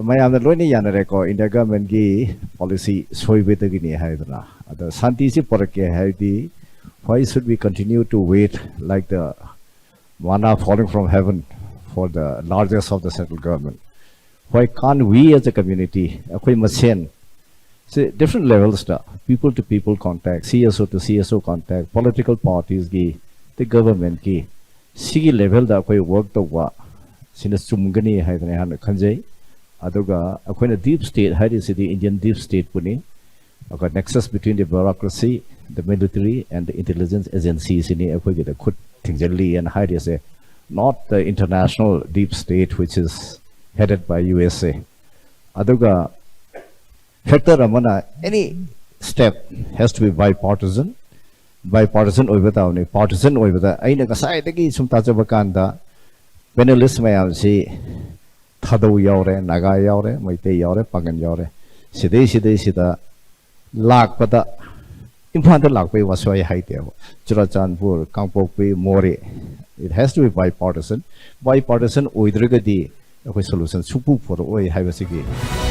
mayam the loini yana reko in the government gi policy soi with the guinea haidra the santi si porke haidi why should we continue to wait like the manna falling from heaven for the largest of the central government? Why can't we as a community akoi masen see different levels da people to people contact, CSO to CSO contact, political parties gi the government gi sigi level da akoi work to wa sina sumgani haidne han khanjai aduga akoi deep state haidi si the Indian deep state puni aka nexus between the bureaucracy, the military and the intelligence agencies in akoi gi da khut thingjalli and haidi say not the international deep state which is headed by USA aduga factor amana any step has to be bipartisan over only partisan over the aina kasai dagi sum ta jabakanda panelists mayam si thado yaure naga yaure maite yaure pagan yaure sidai sida lakpada Imphal da lakpai waswai haite Churachandpur Kangpokpi More it has to be bipartisan oidrigadi akoi solution supu for oi haibasigi